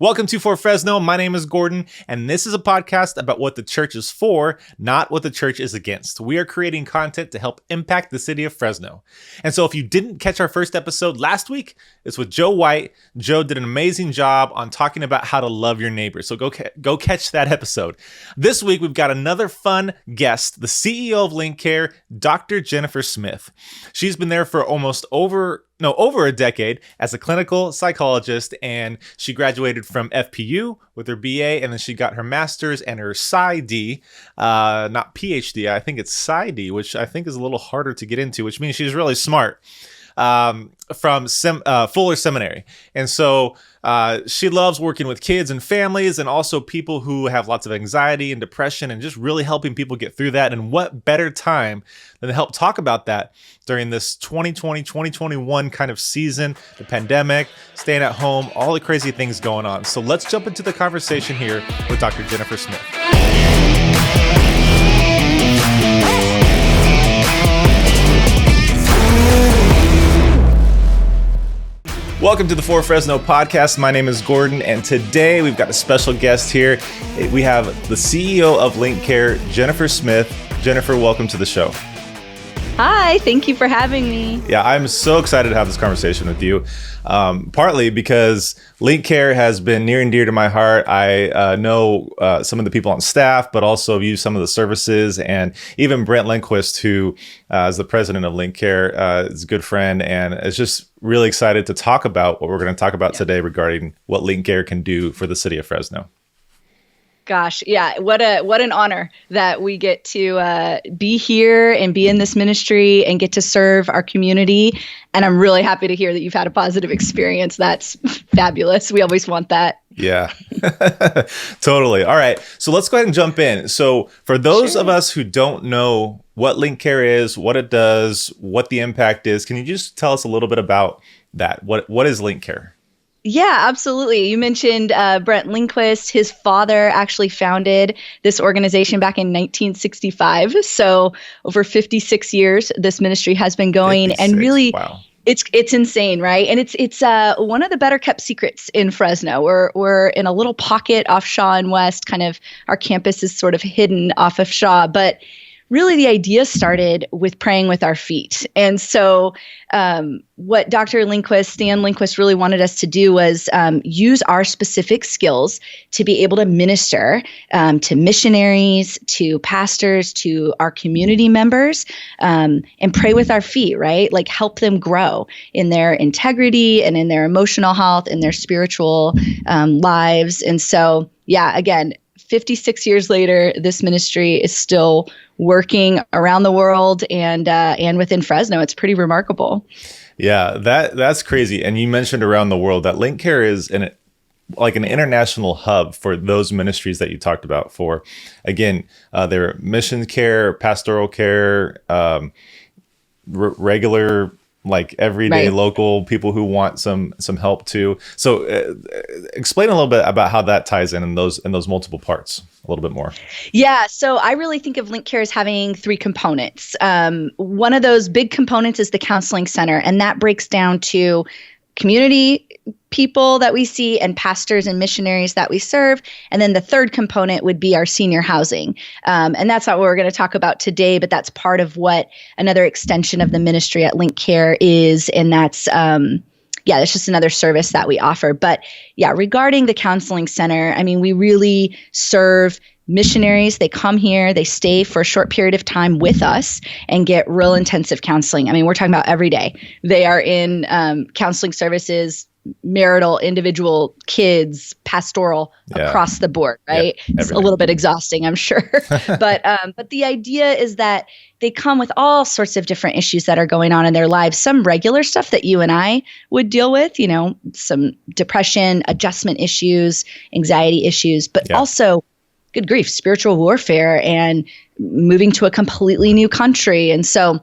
Welcome to For Fresno. My name is Gordon, and this is a podcast about what the church is for, not what the church is against. We are creating content to help impact the city of Fresno. And so if you didn't catch our first episode last week, it's with Joe White. Joe did an amazing job on talking about how to love your neighbor. So go catch that episode. This week, we've got another fun guest, the CEO of Linkcare, Dr. Jennifer Smith. She's been there for over a decade as a clinical psychologist, and she graduated from FPU with her BA, and then she got her master's and her PsyD, not PhD. I think it's PsyD, which I think is a little harder to get into, which means she's really smart, from Fuller Seminary. And so she loves working with kids and families and also people who have lots of anxiety and depression and just really helping people get through that. And what better time than to help talk about that during this 2020, 2021 kind of season, the pandemic, staying at home, all the crazy things going on. So let's jump into the conversation here with Dr. Jennifer Smith. Welcome to the For Fresno podcast. My name is Gordon, and today we've got a special guest here. We have the CEO of Linkcare, Jennifer Smith. Jennifer, welcome to the show. Hi, thank you for having me. Yeah, I'm so excited to have this conversation with you, partly because Linkcare has been near and dear to my heart. I know some of the people on staff, but also use some of the services, and even Brent Lindquist, who is the president of Linkcare, is a good friend, and is just really excited to talk about what we're going to talk about today regarding what Linkcare can do for the city of Fresno. Gosh, yeah, what an honor that we get to be here and be in this ministry and get to serve our community. And I'm really happy to hear that you've had a positive experience. That's fabulous. We always want that. Yeah, totally. All right. So let's go ahead and jump in. So for those of us who don't know what Linkcare is, what it does, what the impact is, can you just tell us a little bit about that? What is Linkcare? Yeah, absolutely. You mentioned Brent Lindquist. His father actually founded this organization back in 1965. So over 56 years, this ministry has been going, 56, and really, wow. It's insane, right? And it's one of the better kept secrets in Fresno. We're in a little pocket off Shaw and West. Kind of our campus is sort of hidden off of Shaw, but really, the idea started with praying with our feet. And so what Dr. Stan Lindquist really wanted us to do was use our specific skills to be able to minister to missionaries, to pastors, to our community members, and pray with our feet, right? Like help them grow in their integrity and in their emotional health and their spiritual lives. And so, yeah, again, 56 years later, this ministry is still working around the world and within Fresno. It's pretty remarkable. Yeah, that's crazy. And you mentioned around the world that Linkcare is an international hub for those ministries that you talked about. For again, their mission care, pastoral care, regular, like everyday local people who want some help too. So explain a little bit about how that ties in those multiple parts a little bit more. Yeah. So I really think of Linkcare as having three components. One of those big components is the counseling center, and that breaks down to community people that we see and pastors and missionaries that we serve. And then the third component would be our senior housing. And that's not what we're going to talk about today, but that's part of what another extension of the ministry at Linkcare is. And that's, that's just another service that we offer. But yeah, regarding the counseling center, I mean, we really serve missionaries. They come here, they stay for a short period of time with us and get real intensive counseling. I mean, we're talking about every day. They are in counseling services, marital, individual, kids, pastoral, across the board, right? Yeah, it's a little bit exhausting, I'm sure. But the idea is that they come with all sorts of different issues that are going on in their lives. Some regular stuff that you and I would deal with, some depression, adjustment issues, anxiety issues, but also, good grief, spiritual warfare and moving to a completely new country. And so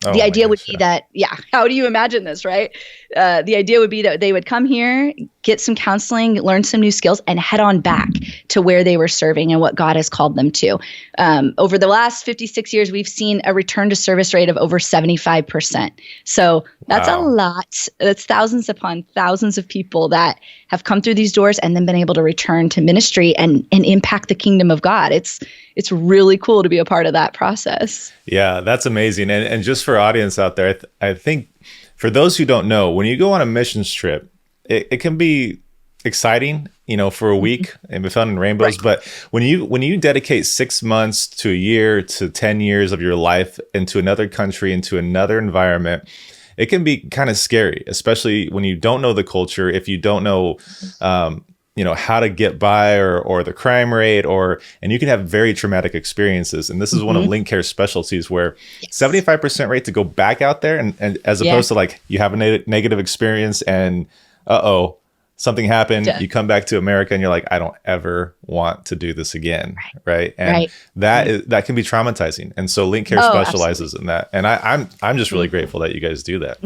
the idea would be that, how do you imagine this, right? the idea would be that they would come here, get some counseling, learn some new skills, and head on back to where they were serving and what God has called them to. Over the last 56 years, we've seen a return to service rate of over 75%. So that's a lot. That's thousands upon thousands of people that have come through these doors and then been able to return to ministry and impact the kingdom of God. It's really cool to be a part of that process. Yeah, that's amazing. And just for audience out there, I think for those who don't know, when you go on a missions trip, it can be exciting, for a week and be fun and rainbows. Right. But when you dedicate 6 months to a year to 10 years of your life into another country, into another environment, it can be kind of scary, especially when you don't know the culture, if you don't know, how to get by or the crime rate, and you can have very traumatic experiences. And this is one of Linkcare's specialties, where 75% rate to go back out there and as opposed to like you have a negative experience and something happened, you come back to America and you're like, I don't ever want to do this again. Right. And that can be traumatizing. And so Linkcare specializes in that. And I'm just really grateful that you guys do that.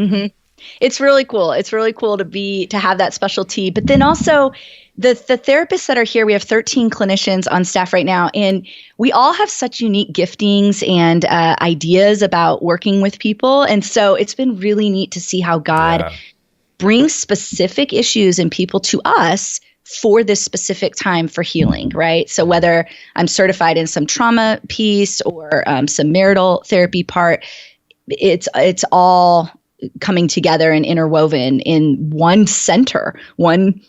It's really cool. It's really cool to have that specialty. But then also the therapists that are here, we have 13 clinicians on staff right now, and we all have such unique giftings and ideas about working with people. And so it's been really neat to see how God brings specific issues and people to us for this specific time for healing, right? So whether I'm certified in some trauma piece or some marital therapy part, it's all coming together and interwoven in one center, one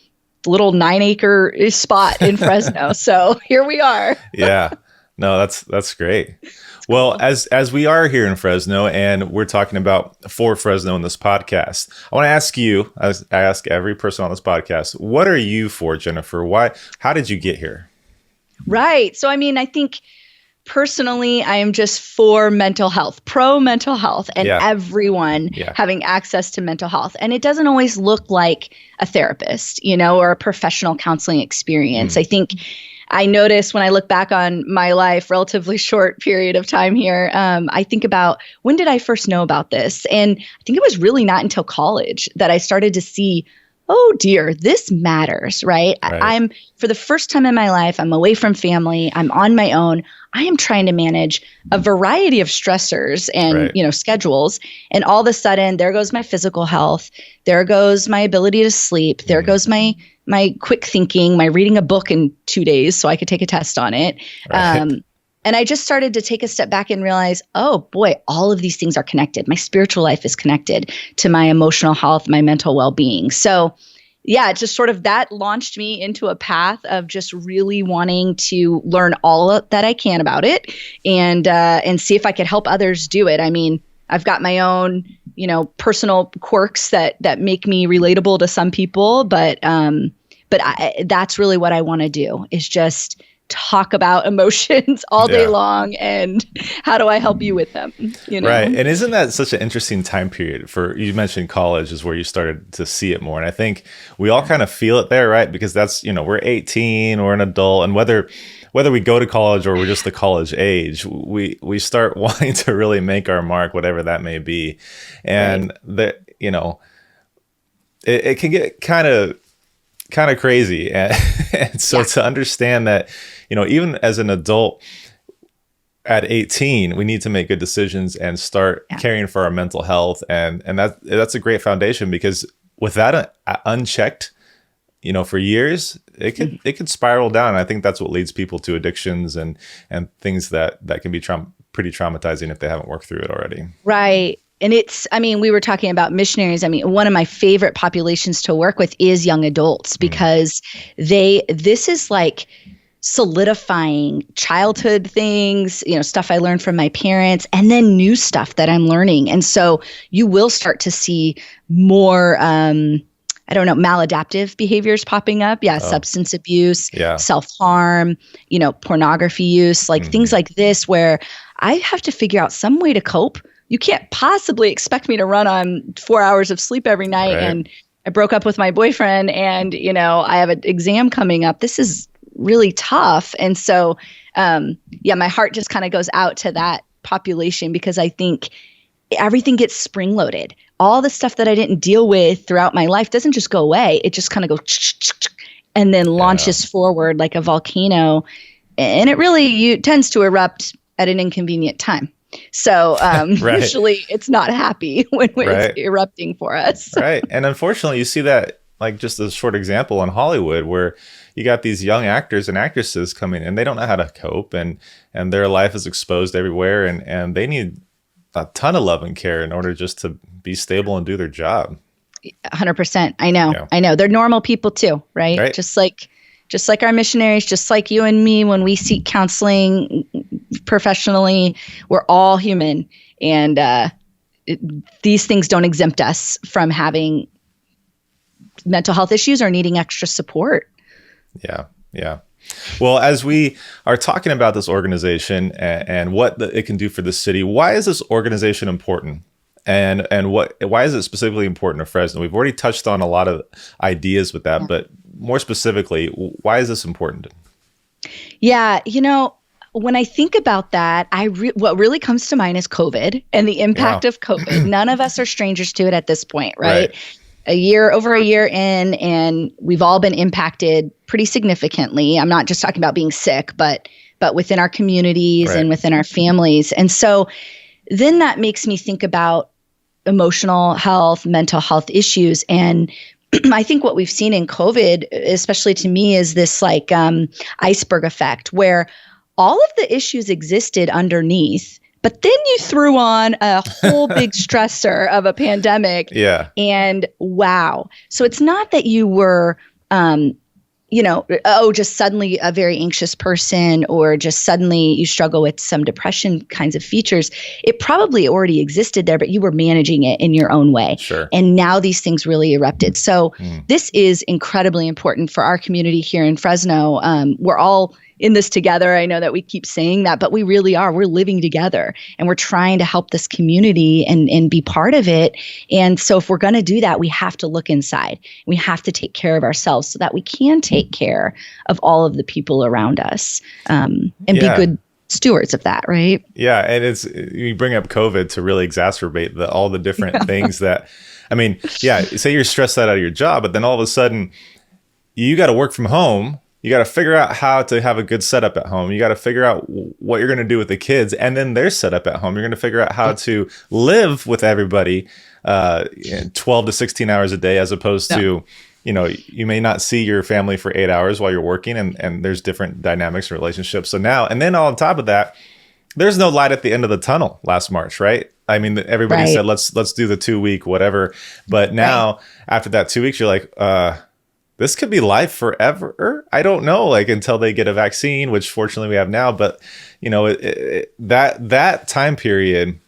little 9-acre spot in Fresno. So here we are. Yeah. No, that's great. Well, as we are here in Fresno and we're talking about for Fresno in this podcast, I want to ask you, as I ask every person on this podcast, what are you for, Jennifer? How did you get here? Right. So, I think personally, I am just for mental health, pro mental health, and everyone having access to mental health. And it doesn't always look like a therapist, or a professional counseling experience. I think I notice when I look back on my life, relatively short period of time here, I think about when did I first know about this? And I think it was really not until college that I started to see, oh dear, this matters, right? I'm, for the first time in my life, I'm away from family, I'm on my own. I am trying to manage a variety of stressors and, schedules. And all of a sudden, there goes my physical health. There goes my ability to sleep. There goes my quick thinking, my reading a book in 2 days so I could take a test on it. And I just started to take a step back and realize, oh boy, all of these things are connected. My spiritual life is connected to my emotional health, my mental well-being. So yeah, just sort of that launched me into a path of just really wanting to learn all that I can about it and see if I could help others do it. I've got my own, personal quirks that make me relatable to some people, but that's really what I want to do, is just talk about emotions all day long and how do I help you with them, Right. And isn't that such an interesting time period you mentioned college is where you started to see it more. And I think we all kind of feel it there, right? Because that's, we're 18 or an adult, and whether we go to college or we're just the college age, we start wanting to really make our mark, whatever that may be. And it can get kind of crazy. And so to understand that, even as an adult at 18, we need to make good decisions and start caring for our mental health. And that's a great foundation, because without unchecked, for years, it could spiral down. I think that's what leads people to addictions and things that can be pretty traumatizing if they haven't worked through it already. Right. And we were talking about missionaries. One of my favorite populations to work with is young adults, because this is like solidifying childhood things, stuff I learned from my parents, and then new stuff that I'm learning. And so you will start to see more, maladaptive behaviors popping up. Substance abuse, self-harm, pornography use, things like this, where I have to figure out some way to cope. You can't possibly expect me to run on 4 hours of sleep every night. Right. And I broke up with my boyfriend and, I have an exam coming up. This is really tough. And so, my heart just kind of goes out to that population, because I think everything gets spring loaded. All the stuff that I didn't deal with throughout my life doesn't just go away. It just kind of goes and then launches forward like a volcano. And it really tends to erupt at an inconvenient time. So usually it's not happy when it's erupting for us. Right. And unfortunately, you see that, like, just a short example in Hollywood where you got these young actors and actresses coming and they don't know how to cope, and their life is exposed everywhere, and they need a ton of love and care in order just to be stable and do their job. 100%. I know. Yeah. I know. They're normal people too, right? Just like our missionaries, just like you and me, when we seek counseling professionally, we're all human. And these things don't exempt us from having mental health issues or needing extra support. Yeah. Yeah. Well, as we are talking about this organization and what it can do for the city, why is this organization important? And why is it specifically important to Fresno? We've already touched on a lot of ideas with that, but more specifically, why is this important? Yeah, when I think about that, what really comes to mind is COVID and the impact of COVID. None of us are strangers to it at this point, right? Over a year in, and we've all been impacted pretty significantly. I'm not just talking about being sick, but within our communities and within our families. And so then that makes me think about emotional health, mental health issues. And I think what we've seen in COVID, especially to me, is this like iceberg effect where all of the issues existed underneath, but then you threw on a whole big stressor of a pandemic. Yeah. And wow. So it's not that you were, just suddenly a very anxious person, or just suddenly you struggle with some depression kinds of features. It probably already existed there, but you were managing it in your own way. Sure. And now these things really erupted. So this is incredibly important for our community here in Fresno. We're all in this together. I know that we keep saying that, but we really are. We're living together and we're trying to help this community and be part of it. And so if we're going to do that, we have to look inside. We have to take care of ourselves so that we can take care of all of the people around us and be good stewards of that, right? Yeah. And you bring up COVID to really exacerbate all the different things that, say you're stressed out of your job, but then all of a sudden you got to work from home. You got to figure out how to have a good setup at home. You got to figure out what you're going to do with the kids and then their setup at home. You're going to figure out how to live with everybody 12 to 16 hours a day, as opposed to, you may not see your family for 8 hours while you're working, and there's different dynamics and relationships. So now, and then on top of that, there's no light at the end of the tunnel last March, right? I mean, everybody said, let's do the 2-week, whatever. But now after that 2 weeks, you're like, this could be life forever. I don't know, until they get a vaccine, which fortunately we have now. But that time period,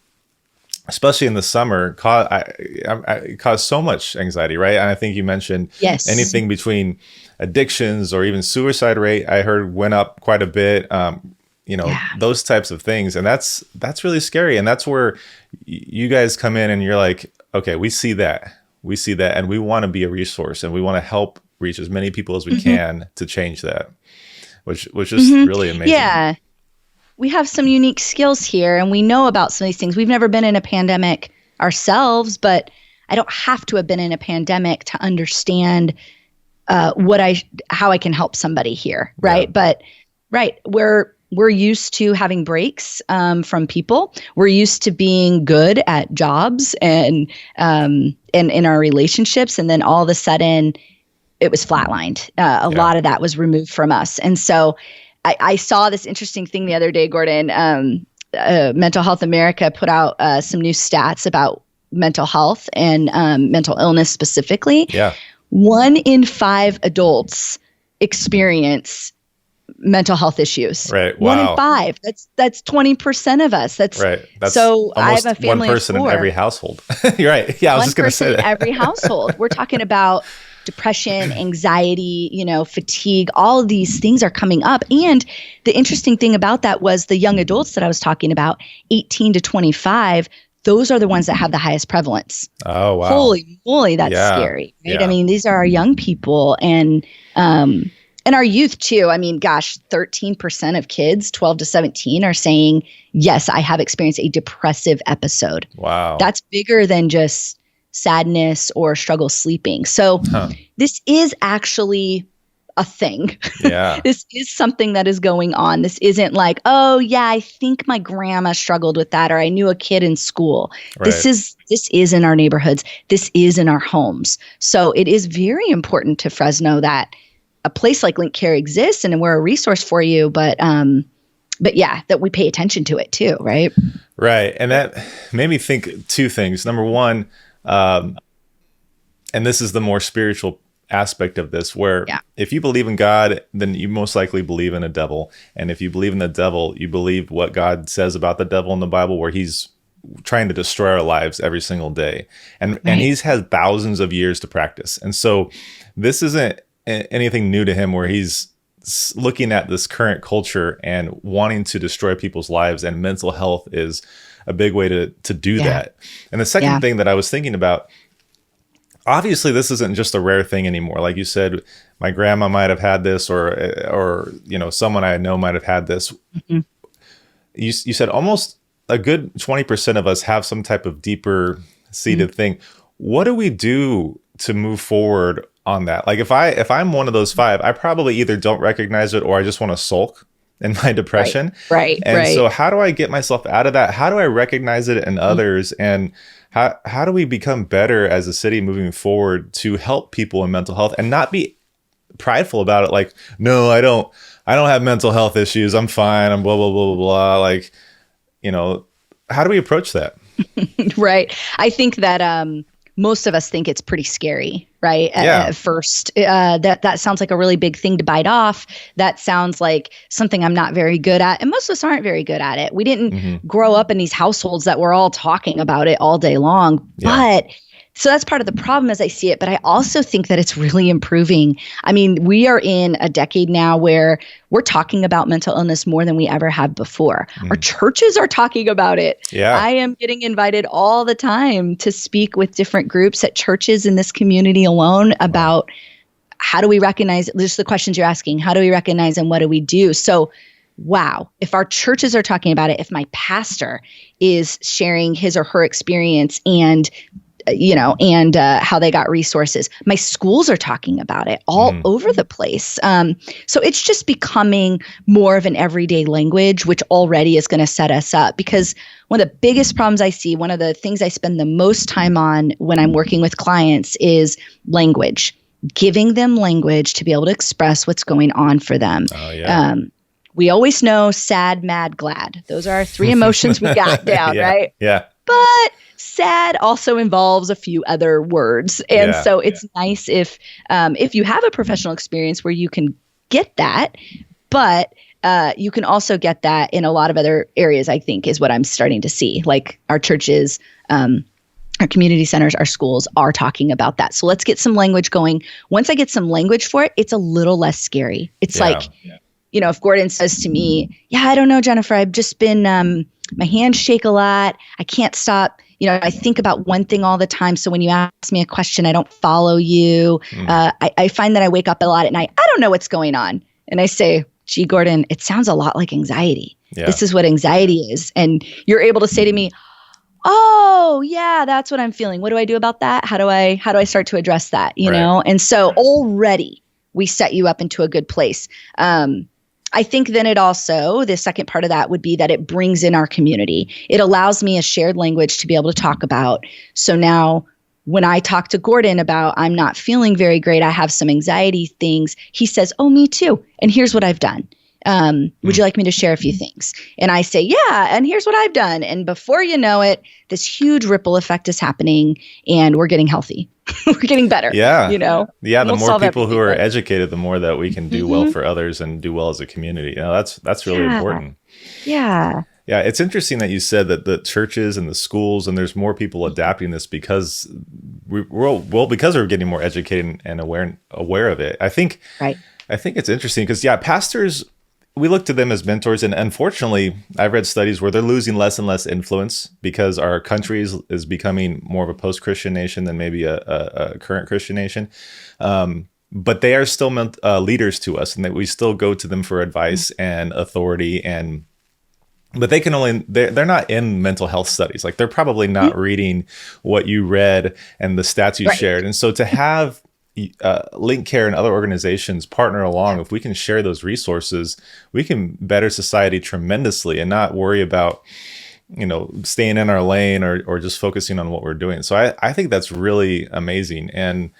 especially in the summer, caused so much anxiety, right? And I think you mentioned anything between addictions or even suicide rate, I heard went up quite a bit. Those types of things, and that's really scary. And that's where you guys come in, and you're like, okay, we see that, and we want to be a resource, and we want to help reach as many people as we can to change that, which is really amazing. Yeah. We have some unique skills here, and we know about some of these things. We've never been in a pandemic ourselves, but I don't have to have been in a pandemic to understand how I can help somebody here. Right. Yeah. But we're used to having breaks from people. We're used to being good at jobs and in our relationships. And then all of a sudden it was flatlined. A lot of that was removed from us. And so I saw this interesting thing the other day, Gordon. Mental Health America put out some new stats about mental health and mental illness specifically. Yeah. 1 in 5 adults experience mental health issues. Right. Wow. 1 in 5. That's 20% of us. That's right. That's so I have a family one person of 4. in every household. You're right. Yeah, I was just going to say that. One person in every household. We're talking about depression, anxiety, fatigue. All of these things are coming up. And the interesting thing about that was the young adults that I was talking about, 18 to 25. Those are the ones that have the highest prevalence. Oh, wow. Holy moly, that's scary. Right? Yeah. I mean, these are our young people, and And our youth too. I mean, gosh, 13% of kids 12 to 17 are saying, yes, I have experienced a depressive episode. Wow. That's bigger than just sadness or struggle sleeping. So this is actually a thing. Yeah. This is something that is going on. This isn't like, oh yeah, I think my grandma struggled with that, or I knew a kid in school. Right. This is in our neighborhoods. This is in our homes. So it is very important to Fresno that a place like Linkcare exists and we're a resource for you, but yeah, that we pay attention to it too, right? Right. And that made me think two things. Number one, and this is the more spiritual aspect of this, where if you believe in God, then you most likely believe in a devil. And if you believe in the devil, you believe what God says about the devil in the Bible, where he's trying to destroy our lives every single day. And he's had thousands of years to practice. And so this isn't anything new to him, where he's looking at this current culture and wanting to destroy people's lives, and mental health is a big way to do that. And the second thing that I was thinking about, obviously this isn't just a rare thing anymore. Like you said, my grandma might have had this, or someone I know might have had this. Mm-hmm. You said almost a good 20% of us have some type of deeper seated thing. What do we do to move forward on that? Like if I'm one of those 5, I probably either don't recognize it, or I just want to sulk in my depression. Right. So how do I get myself out of that? How do I recognize it in others? And how do we become better as a city moving forward to help people in mental health and not be prideful about it? Like, no, I don't have mental health issues. I'm fine. I'm blah, blah, blah, blah, blah. Like, how do we approach that? Right. I think that, most of us think it's pretty scary, right? At first, that sounds like a really big thing to bite off. That sounds like something I'm not very good at. And most of us aren't very good at it. We didn't grow up in these households that we're all talking about it all day long. Yeah. But so that's part of the problem as I see it. But I also think that it's really improving. I mean, we are in a decade now where we're talking about mental illness more than we ever have before. Our churches are talking about it. Yeah. I am getting invited all the time to speak with different groups at churches in this community alone about how do we recognize, just the questions you're asking, how do we recognize and what do we do? So wow, if our churches are talking about it, if my pastor is sharing his or her experience and how they got resources. My schools are talking about it all over the place. So it's just becoming more of an everyday language, which already is going to set us up. Because one of the biggest problems I see, one of the things I spend the most time on when I'm working with clients is language, giving them language to be able to express what's going on for them. Oh, yeah. We always know sad, mad, glad. Those are our 3 emotions we got down, right? Yeah. But sad also involves a few other words. And so it's nice if you have a professional experience where you can get that, but you can also get that in a lot of other areas, I think, is what I'm starting to see. Like our churches, our community centers, our schools are talking about that. So let's get some language going. Once I get some language for it, it's a little less scary. It's if Gordon says to me, I don't know, Jennifer, I've just been, my hands shake a lot. I can't stop. I think about one thing all the time. So when you ask me a question, I don't follow you. I find that I wake up a lot at night. I don't know what's going on. And I say, gee, Gordon, it sounds a lot like anxiety. Yeah. This is what anxiety is. And you're able to say to me, oh, yeah, that's what I'm feeling. What do I do about that? How do I start to address that? You know? And so already we set you up into a good place. I think then it also, the second part of that would be that it brings in our community. It allows me a shared language to be able to talk about. So now when I talk to Gordon about I'm not feeling very great, I have some anxiety things, he says, oh, me too. And here's what I've done. Would you like me to share a few things? And I say, yeah, and here's what I've done. And before you know it, this huge ripple effect is happening and we're getting healthy. We're getting better. Yeah. Yeah. The more people who are educated, the more that we can do well for others and do well as a community. That's really important. Yeah. Yeah. It's interesting that you said that the churches and the schools, and there's more people adapting this because because we're getting more educated and aware of it. I think it's interesting because pastors, we look to them as mentors, and unfortunately, I've read studies where they're losing less and less influence because our country is becoming more of a post-Christian nation than maybe a current Christian nation. but they are still leaders to us, and that we still go to them for advice and authority. And but they can only they're not in mental health studies. Like they're probably not reading what you read and the stats you shared. And so to have Linkcare and other organizations partner along, if we can share those resources, we can better society tremendously and not worry about, staying in our lane or just focusing on what we're doing. So I think that's really amazing. And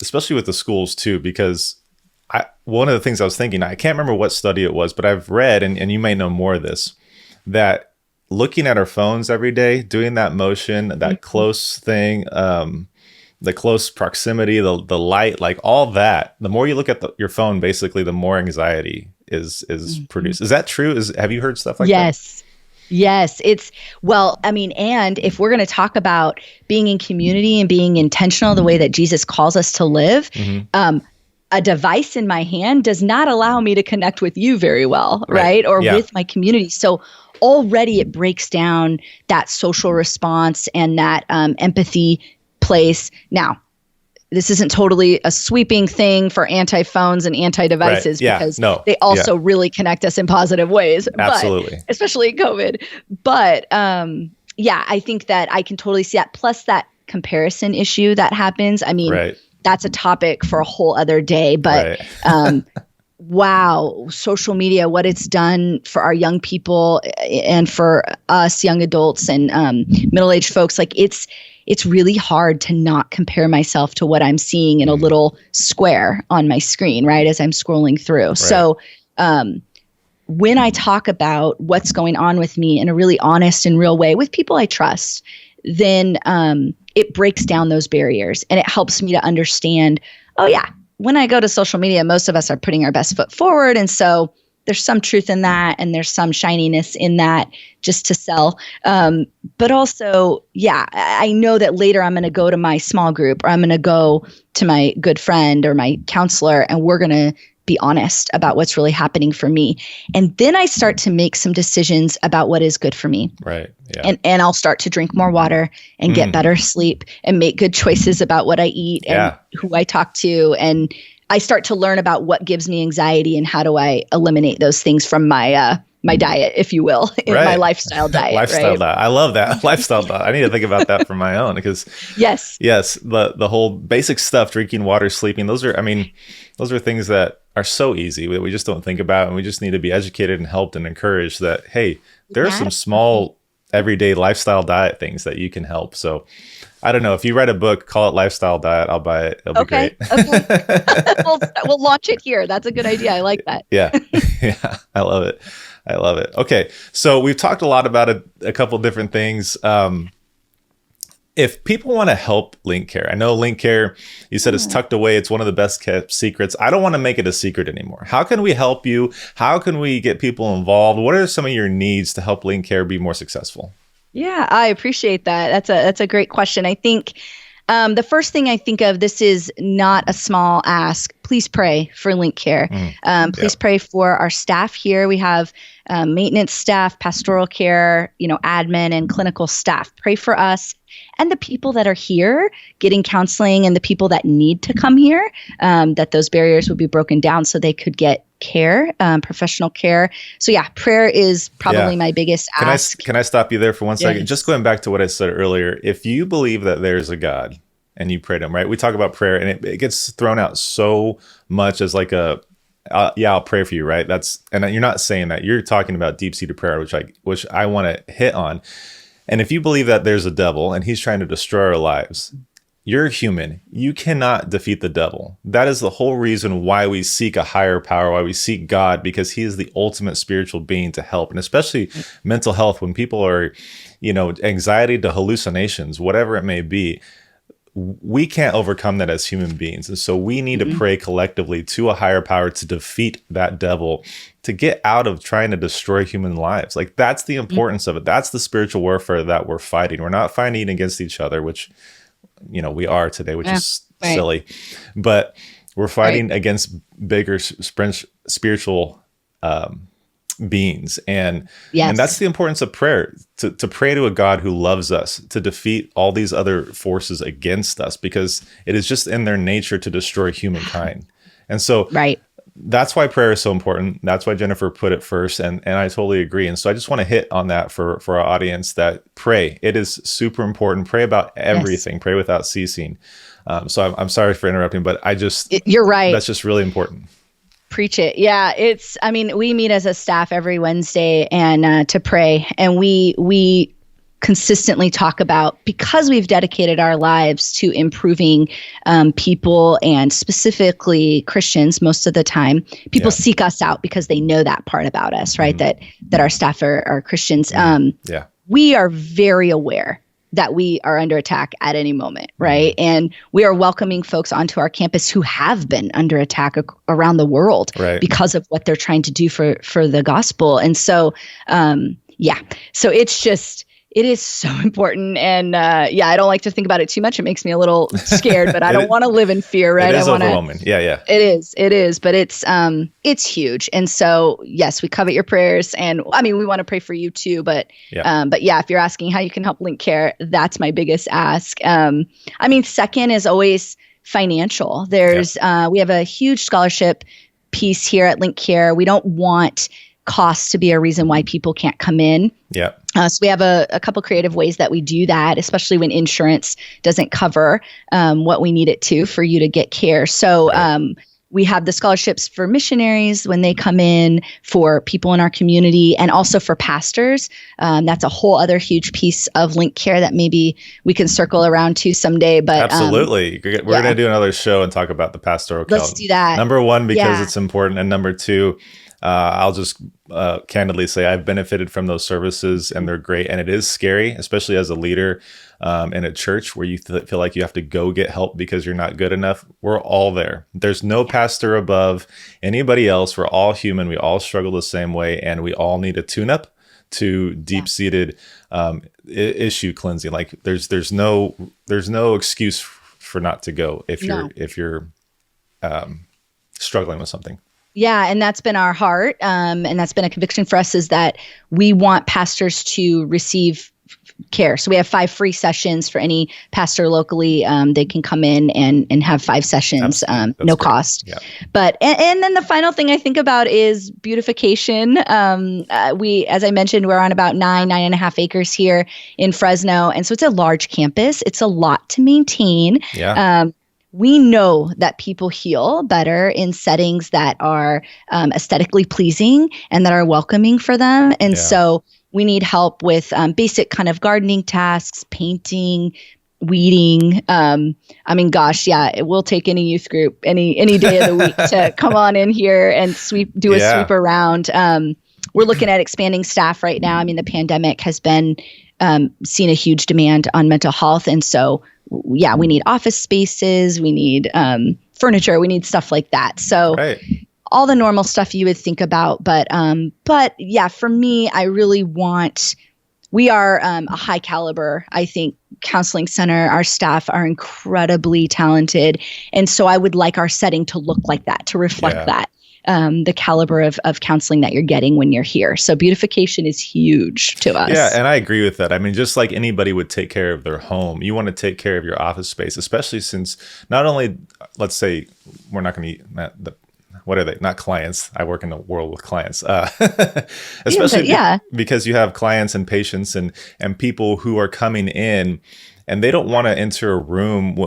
especially with the schools too, because one of the things I was thinking, I can't remember what study it was, but I've read, and you may know more of this, that looking at our phones every day, doing that motion, that close thing, the close proximity, the light, like all that, the more you look at your phone, basically, the more anxiety is produced. Is that true? Have you heard stuff like that? Yes. And if we're going to talk about being in community and being intentional the way that Jesus calls us to live, a device in my hand does not allow me to connect with you very well, right? Or with my community. So already it breaks down that social response and that empathy place. Now, this isn't totally a sweeping thing for anti-phones and anti-devices because they also really connect us in positive ways. Absolutely. But, especially COVID. But I think that I can totally see that. Plus that comparison issue that happens. I mean, that's a topic for a whole other day. But wow, social media, what it's done for our young people and for us young adults and middle-aged folks, like it's really hard to not compare myself to what I'm seeing in a little square on my screen, right, as I'm scrolling through. Right. So when I talk about what's going on with me in a really honest and real way with people I trust, then it breaks down those barriers and it helps me to understand, when I go to social media, most of us are putting our best foot forward. And so there's some truth in that and there's some shininess in that just to sell. But also, I know that later I'm going to go to my small group or I'm going to go to my good friend or my counselor and we're going to be honest about what's really happening for me. And then I start to make some decisions about what is good for me. Right. Yeah. And I'll start to drink more water and get better sleep and make good choices about what I eat and who I talk to. And I start to learn about what gives me anxiety and how do I eliminate those things from my my diet, if you will, in my lifestyle diet. Diet. I love that. Lifestyle diet. I need to think about that for my own because yes, the whole basic stuff, drinking water, sleeping, those are things that are so easy that we just don't think about. And we just need to be educated and helped and encouraged that, hey, there are some small everyday lifestyle diet things that you can help. So I don't know, if you write a book, call it Lifestyle Diet, I'll buy it. It'll be great. Okay. We'll launch it here. That's a good idea. I like that. Yeah. I love it. Okay. So we've talked a lot about a couple different things. If people want to help Linkcare, I know Linkcare, you said it's tucked away. It's one of the best kept secrets. I don't want to make it a secret anymore. How can we help you? How can we get people involved? What are some of your needs to help Linkcare be more successful? Yeah, I appreciate that. That's a great question. I think the first thing I think of, this is not a small ask. Please pray for Linkcare. Please pray for our staff here. We have maintenance staff, pastoral care, admin and clinical staff. Pray for us and the people that are here getting counseling and the people that need to come here, that those barriers would be broken down so they could get care, professional care. So prayer is probably my biggest ask. Can I stop you there for 1 second? Just going back to what I said earlier, if you believe that there's a God and you pray to him, right? We talk about prayer and it gets thrown out so much as like I'll pray for you, right? And you're not saying that. You're talking about deep-seated prayer, which I want to hit on. And if you believe that there's a devil and he's trying to destroy our lives, you're human. You cannot defeat the devil. That is the whole reason why we seek a higher power, why we seek God, because he is the ultimate spiritual being to help. And especially mental health, when people are, anxiety to hallucinations, whatever it may be, we can't overcome that as human beings. And so we need to pray collectively to a higher power to defeat that devil, to get out of trying to destroy human lives. Like that's the importance of it. That's the spiritual warfare that we're fighting. We're not fighting against each other, which we are today, which is silly, but we're fighting against bigger spiritual beings. And Yes. that's the importance of prayer, to pray to a God who loves us, to defeat all these other forces against us, because it is just in their nature to destroy humankind. And so Right. that's why prayer is so important. That's why Jennifer put it first. And I totally agree. And so I just want to hit on that for our audience, that pray. It is super important. Pray about everything. Pray without ceasing. So I'm sorry for interrupting, but you're right. That's just really important. Preach it. Yeah. We meet as a staff every Wednesday and to pray, and we consistently talk about, because we've dedicated our lives to improving people, and specifically Christians most of the time. People seek us out because they know that part about us, right? Mm-hmm. That our staff are Christians. We are very aware that we are under attack at any moment, right? Mm-hmm. And we are welcoming folks onto our campus who have been under attack around the world because of what they're trying to do for the gospel. And so, so it is so important. And I don't like to think about it too much. It makes me a little scared, but I don't want to live in fear, right? It is overwhelming. Yeah. It is, but it's huge. And so, yes, we covet your prayers, and we want to pray for you too, but if you're asking how you can help Linkcare, that's my biggest ask. Second is always financial. We have a huge scholarship piece here at Linkcare. We don't want costs to be a reason why people can't come in. Yeah. So we have a couple creative ways that we do that, especially when insurance doesn't cover what we need it to for you to get care. So we have the scholarships for missionaries when they come in, for people in our community, and also for pastors. That's a whole other huge piece of Linkcare that maybe we can circle around to someday. But absolutely, we're going to do another show and talk about the pastoral. Let's do that. Number one, because it's important, and number two, I'll just candidly say I've benefited from those services, and they're great. And it is scary, especially as a leader in a church where you feel like you have to go get help because you're not good enough. We're all there. There's no pastor above anybody else. We're all human. We all struggle the same way, and we all need a tune-up to deep-seated issue cleansing. Like there's no excuse for not to go if you're struggling with something. Yeah, and that's been our heart, and that's been a conviction for us, is that we want pastors to receive care. So we have 5 free sessions for any pastor locally. They can come in and have 5 sessions, no great. Cost. Yeah. But and then the final thing I think about is beautification. As I mentioned, we're on about 9.5 acres here in Fresno, and so it's a large campus. It's a lot to maintain. Yeah. We know that people heal better in settings that are aesthetically pleasing and that are welcoming for them. And so we need help with basic kind of gardening tasks, painting, weeding. We'll take any youth group any day of the week to come on in here and do a sweep around. We're looking at expanding staff right now. The pandemic has been seen a huge demand on mental health. And so we need office spaces, we need furniture, we need stuff like that. So all the normal stuff you would think about. But for me, I really we are a high caliber, I think, counseling center. Our staff are incredibly talented. And so I would like our setting to look like that, to reflect that. The caliber of counseling that you're getting when you're here. So beautification is huge to us. Yeah, and I agree with that. Just like anybody would take care of their home, you want to take care of your office space, especially since not only, let's say, we're not going to be, what are they? Not clients. I work in the world with clients, especially because you have clients and patients and people who are coming in, and they don't want to enter a room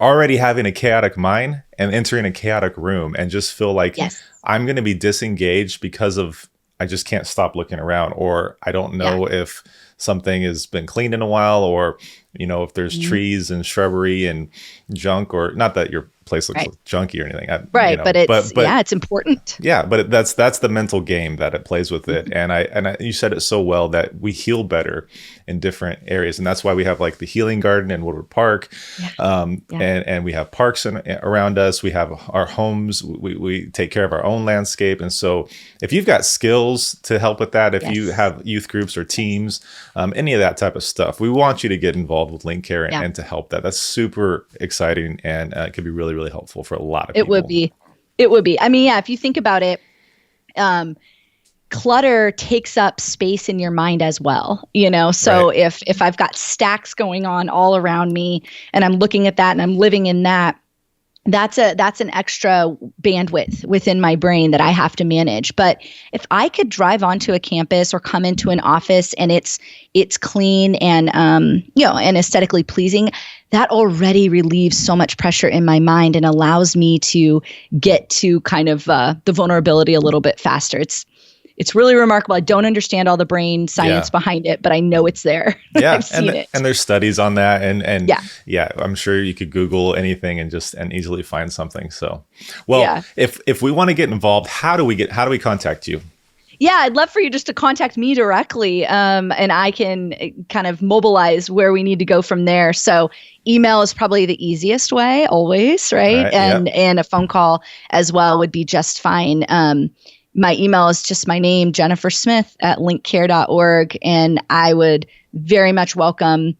already having a chaotic mind and entering a chaotic room and just feel like I'm going to be disengaged because of I just can't stop looking around, or I don't know if something has been cleaned in a while, or if there's trees and shrubbery and junk, or not that your place looks junky or anything. But it's important. Yeah, but that's the mental game that it plays with it. And you said it so well that we heal better in different areas, and that's why we have like the healing garden in Woodward Park, and we have parks around us. We have our homes. We take care of our own landscape, and so if you've got skills to help with that, if you have youth groups or teams, any of that type of stuff, we want you to get involved with Linkcare and to help that. That's super exciting, and it could be really, really helpful for a lot of people. It would be. If you think about it, clutter takes up space in your mind as well, so right. if I've got stacks going on all around me and I'm looking at that and I'm living in that, that's an extra bandwidth within my brain that I have to manage. But if I could drive onto a campus or come into an office and it's clean and and aesthetically pleasing, that already relieves so much pressure in my mind and allows me to get to kind of the vulnerability a little bit faster. It's really remarkable. I don't understand all the brain science behind it, but I know it's there. Yeah, I've seen it. And there's studies on that, and I'm sure you could Google anything and easily find something. So, if we want to get involved, how do we contact you? Yeah, I'd love for you just to contact me directly, and I can kind of mobilize where we need to go from there. So email is probably the easiest way, always, right? And a phone call as well would be just fine. My email is just my name, Jennifer Smith @linkcare.org. And I would very much welcome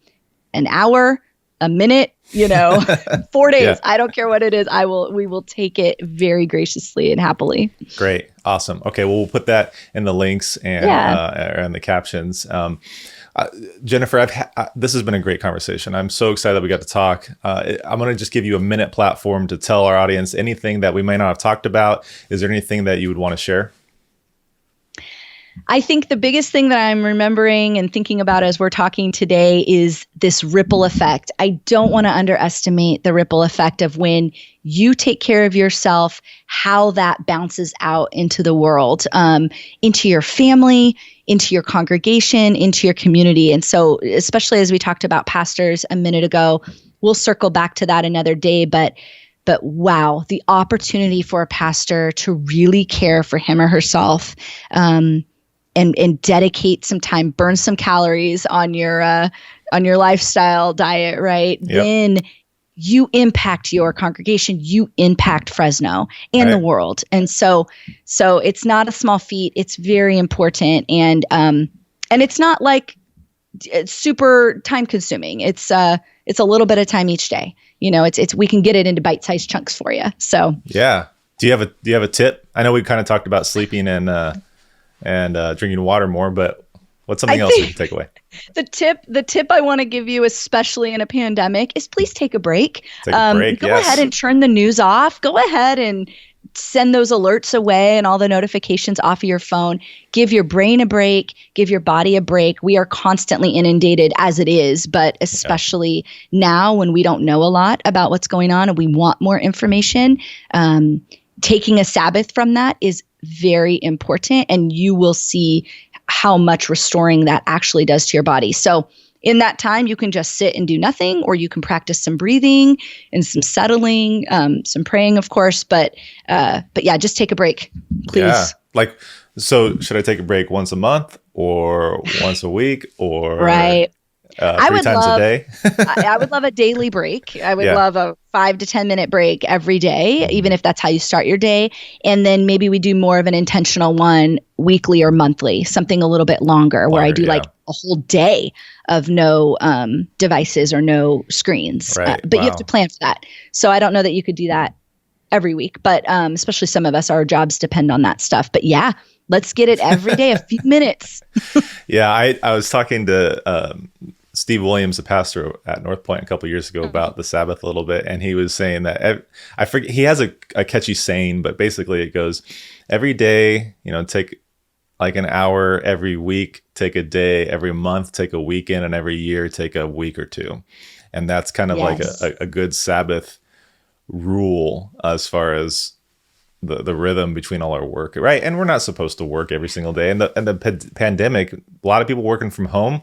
an hour, a minute, 4 days. I don't care what it is. We will take it very graciously and happily. Great. Awesome. Okay. Well, we'll put that in the links and the captions. Jennifer, this has been a great conversation. I'm so excited that we got to talk. I'm going to just give you a minute platform to tell our audience anything that we may not have talked about. Is there anything that you would want to share? I think the biggest thing that I'm remembering and thinking about as we're talking today is this ripple effect. I don't want to underestimate the ripple effect of when you take care of yourself, how that bounces out into the world, into your family, into your congregation, into your community. And so, especially as we talked about pastors a minute ago, we'll circle back to that another day, but wow, the opportunity for a pastor to really care for him or herself, and dedicate some time, burn some calories on your lifestyle diet, right? Yep. Then you impact your congregation, you impact Fresno and the world. And so it's not a small feat. It's very important. And it's not like it's super time consuming. It's a little bit of time each day. We can get it into bite-sized chunks for you. So yeah. Do you have a tip? I know we kind of talked about sleeping and drinking water more, but what's something else you can take away? The tip I want to give you, especially in a pandemic, is please take a break. Go ahead and turn the news off. Go ahead and send those alerts away and all the notifications off of your phone. Give your brain a break. Give your body a break. We are constantly inundated as it is, but especially now when we don't know a lot about what's going on and we want more information, taking a Sabbath from that is very important, and you will see how much restoring that actually does to your body. So in that time, you can just sit and do nothing, or you can practice some breathing and some settling, some praying, of course. But yeah, just take a break, please. Yeah. So should I take a break once a month or once a week or right? 3 times a day? I would love a daily break. I would love a 5 to 10 minute break every day, even if that's how you start your day. And then maybe we do more of an intentional one weekly or monthly, something a little bit longer where I do like a whole day of no devices or no screens. Right. But you have to plan for that. So I don't know that you could do that every week, but especially some of us, our jobs depend on that stuff. But yeah, let's get it every day, a few minutes. Yeah, I was talking to Steve Williams, the pastor at North Point, a couple of years ago about the Sabbath a little bit. And he was saying that, I forget, he has a catchy saying, but basically it goes, every day, take like an hour, every week, take a day, every month, take a weekend, and every year, take a week or two. And that's kind of like a good Sabbath rule as far as the rhythm between all our work, right? And we're not supposed to work every single day. And the pandemic, a lot of people working from home,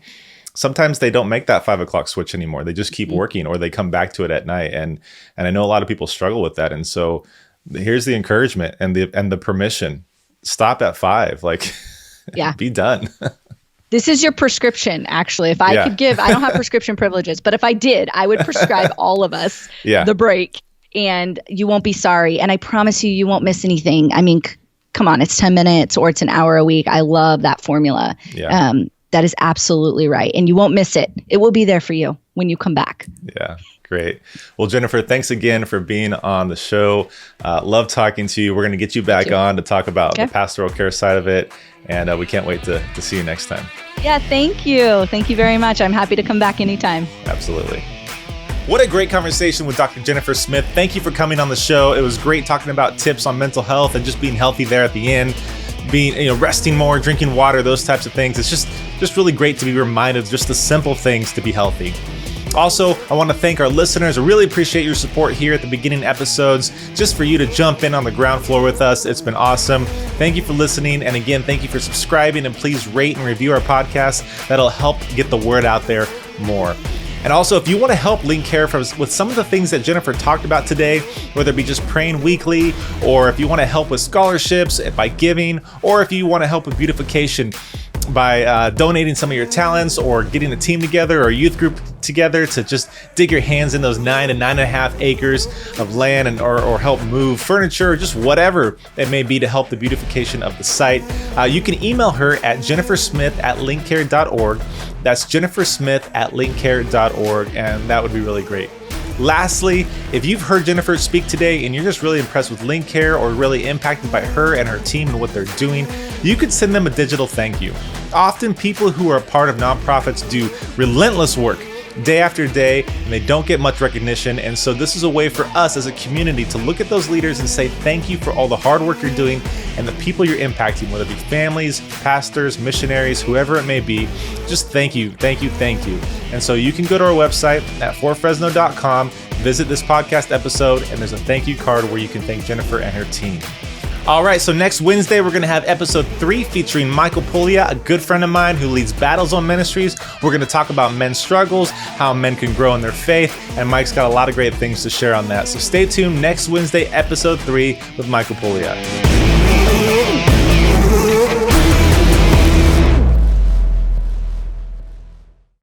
sometimes they don't make that 5 o'clock switch anymore. They just keep working, or they come back to it at night. And I know a lot of people struggle with that. And so here's the encouragement and the permission. Stop at 5, be done. This is your prescription, actually. If I could give, I don't have prescription privileges, but if I did, I would prescribe all of us the break, and you won't be sorry. And I promise you won't miss anything. I mean, come on, it's 10 minutes or it's an hour a week. I love that formula. Yeah. That is absolutely right. And you won't miss it. It will be there for you when you come back. Yeah. Great. Well, Jennifer, thanks again for being on the show. Love talking to you. We're going to get you back on to talk about the pastoral care side of it. And we can't wait to see you next time. Yeah, thank you. Thank you very much. I'm happy to come back anytime. Absolutely. What a great conversation with Dr. Jennifer Smith. Thank you for coming on the show. It was great talking about tips on mental health and just being healthy there at the end, being, resting more, drinking water, those types of things. It's just really great to be reminded of just the simple things to be healthy. Also, I want to thank our listeners. I really appreciate your support here at the beginning episodes, just for you to jump in on the ground floor with us. It's been awesome. Thank you for listening. And again, thank you for subscribing, and please rate and review our podcast. That'll help get the word out there more. And also, if you want to help Linkcare with some of the things that Jennifer talked about today, whether it be just praying weekly, or if you want to help with scholarships by giving, or if you want to help with beautification by donating some of your talents, or getting a team together or a youth group together to just dig your hands in those 9 to 9.5 acres of land, or help move furniture, or just whatever it may be to help the beautification of the site, you can email her at jennifersmith@linkcare.org. That's jennifersmith@linkcare.org, and that would be really great. Lastly, if you've heard Jennifer speak today and you're just really impressed with Linkcare, or really impacted by her and her team and what they're doing, you could send them a digital thank you. Often people who are a part of nonprofits do relentless work day after day, and they don't get much recognition. And so this is a way for us as a community to look at those leaders and say thank you for all the hard work you're doing and the people you're impacting, whether it be families, pastors, missionaries, whoever it may be. Just thank you, thank you, thank you. And so you can go to our website at forfresno.com, visit this podcast episode, and there's a thank you card where you can thank Jennifer and her team. All right, so next Wednesday, we're going to have episode 3 featuring Michael Puglia, a good friend of mine who leads Battle Zone Ministries. We're going to talk about men's struggles, how men can grow in their faith, and Mike's got a lot of great things to share on that. So stay tuned next Wednesday, episode 3 with Michael Puglia.